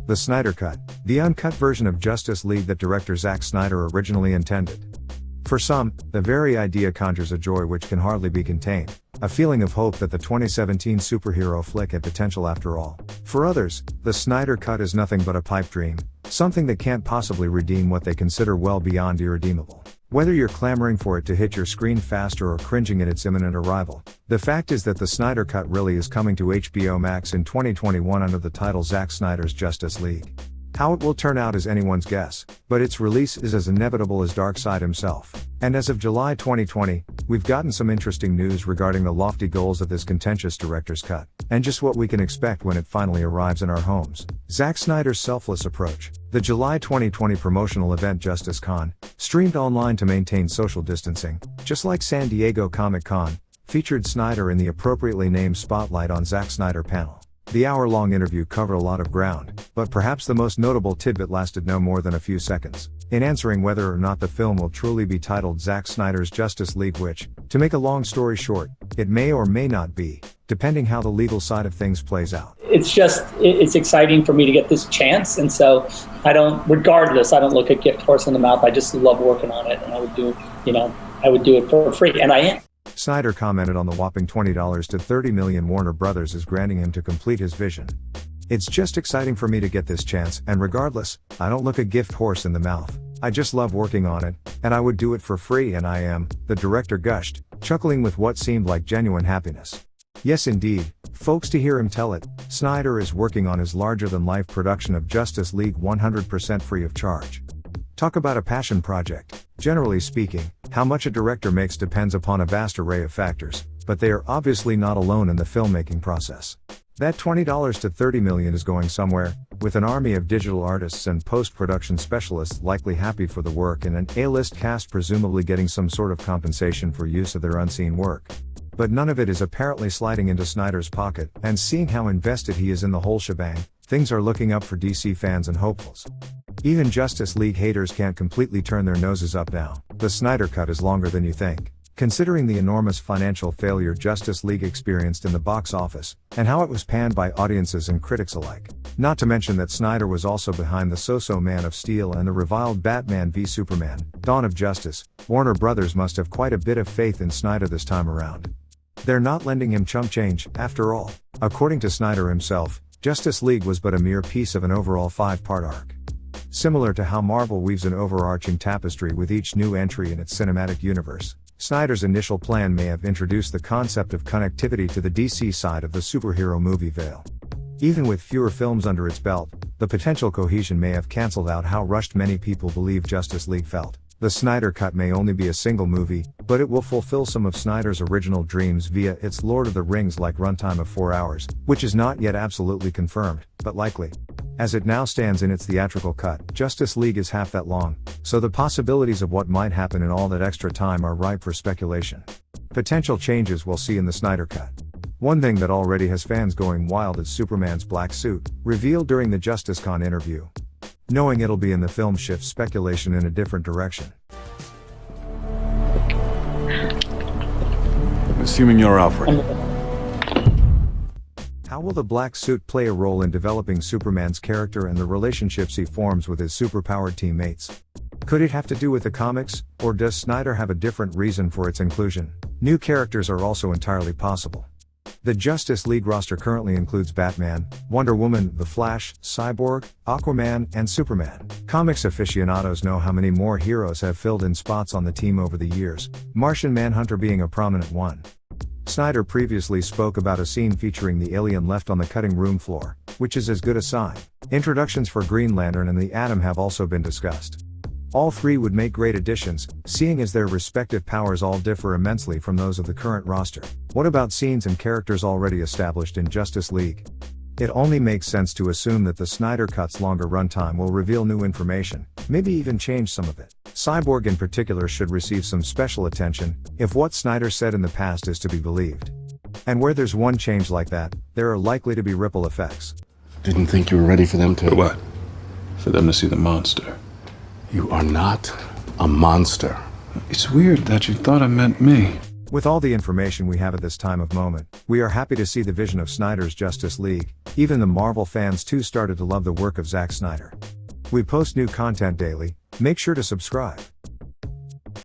The Snyder Cut, the uncut version of Justice League that director Zack Snyder originally intended. For some, the very idea conjures a joy which can hardly be contained, a feeling of hope that the 2017 superhero flick had potential after all. For others, the Snyder Cut is nothing but a pipe dream, something that can't possibly redeem what they consider well beyond irredeemable. Whether you're clamoring for it to hit your screen faster or cringing at its imminent arrival, the fact is that the Snyder Cut really is coming to HBO Max in 2021 under the title Zack Snyder's Justice League. How it will turn out is anyone's guess, but its release is as inevitable as Darkseid himself. And as of July 2020, we've gotten some interesting news regarding the lofty goals of this contentious director's cut, and just what we can expect when it finally arrives in our homes. Zack Snyder's Selfless approach. The July 2020 promotional event Justice Con, streamed online to maintain social distancing, just like San Diego Comic-Con, featured Snyder in the appropriately named Spotlight on Zack Snyder panel. The hour-long interview covered a lot of ground, but perhaps the most notable tidbit lasted no more than a few seconds. In answering whether or not the film will truly be titled Zack Snyder's Justice League, which, to make a long story short, it may or may not be, depending how the legal side of things plays out. It's exciting for me to get this chance, and so I don't look a gift horse in the mouth. I just love working on it, and I would do it for free, and I am. Snyder commented on the whopping $20 to $30 million Warner Brothers is granting him to complete his vision. It's just exciting for me to get this chance, and regardless, I don't look a gift horse in the mouth. I just love working on it, and I would do it for free, and I am, the director gushed, chuckling with what seemed like genuine happiness. Yes indeed, folks, to hear him tell it, Snyder is working on his larger-than-life production of Justice League 100% free of charge. Talk about a passion project. Generally speaking, how much a director makes depends upon a vast array of factors, but they are obviously not alone in the filmmaking process. That $20 to $30 million is going somewhere, with an army of digital artists and post-production specialists likely happy for the work and an A-list cast presumably getting some sort of compensation for use of their unseen work. But none of it is apparently sliding into Snyder's pocket, and seeing how invested he is in the whole shebang, things are looking up for DC fans and hopefuls. Even Justice League haters can't completely turn their noses up now. The Snyder Cut is longer than you think. Considering the enormous financial failure Justice League experienced in the box office, and how it was panned by audiences and critics alike. Not to mention that Snyder was also behind the so-so Man of Steel and the reviled Batman v Superman, Dawn of Justice. Warner Brothers must have quite a bit of faith in Snyder this time around. They're not lending him chump change, after all. According to Snyder himself, Justice League was but a mere piece of an overall 5-part arc. Similar to how Marvel weaves an overarching tapestry with each new entry in its cinematic universe, Snyder's initial plan may have introduced the concept of connectivity to the DC side of the superhero movie veil. Even with fewer films under its belt, the potential cohesion may have cancelled out how rushed many people believe Justice League felt. The Snyder Cut may only be a single movie, but it will fulfill some of Snyder's original dreams via its Lord of the Rings-like runtime of 4 hours, which is not yet absolutely confirmed, but likely. As it now stands in its theatrical cut, Justice League is half that long, so the possibilities of what might happen in all that extra time are ripe for speculation. Potential changes we'll see in the Snyder Cut. One thing that already has fans going wild is Superman's black suit, revealed during the Justice Con interview. Knowing it'll be in the film shifts speculation in a different direction. Assuming you're Alfred. How will the black suit play a role in developing Superman's character and the relationships he forms with his superpowered teammates? Could it have to do with the comics, or does Snyder have a different reason for its inclusion? New characters are also entirely possible. The Justice League roster currently includes Batman, Wonder Woman, The Flash, Cyborg, Aquaman, and Superman. Comics aficionados know how many more heroes have filled in spots on the team over the years, Martian Manhunter being a prominent one. Snyder previously spoke about a scene featuring the alien left on the cutting room floor, which is as good a sign. Introductions for Green Lantern and the Atom have also been discussed. All three would make great additions, seeing as their respective powers all differ immensely from those of the current roster. What about scenes and characters already established in Justice League? It only makes sense to assume that the Snyder Cut's longer runtime will reveal new information, maybe even change some of it. Cyborg in particular should receive some special attention, if what Snyder said in the past is to be believed. And where there's one change like that, there are likely to be ripple effects. Didn't think you were ready for them to... For what? For them to see the monster. You are not a monster. It's weird that you thought I meant me. With all the information we have at this time of moment, we are happy to see the vision of Snyder's Justice League. Even the Marvel fans too started to love the work of Zack Snyder. We post new content daily, make sure to subscribe.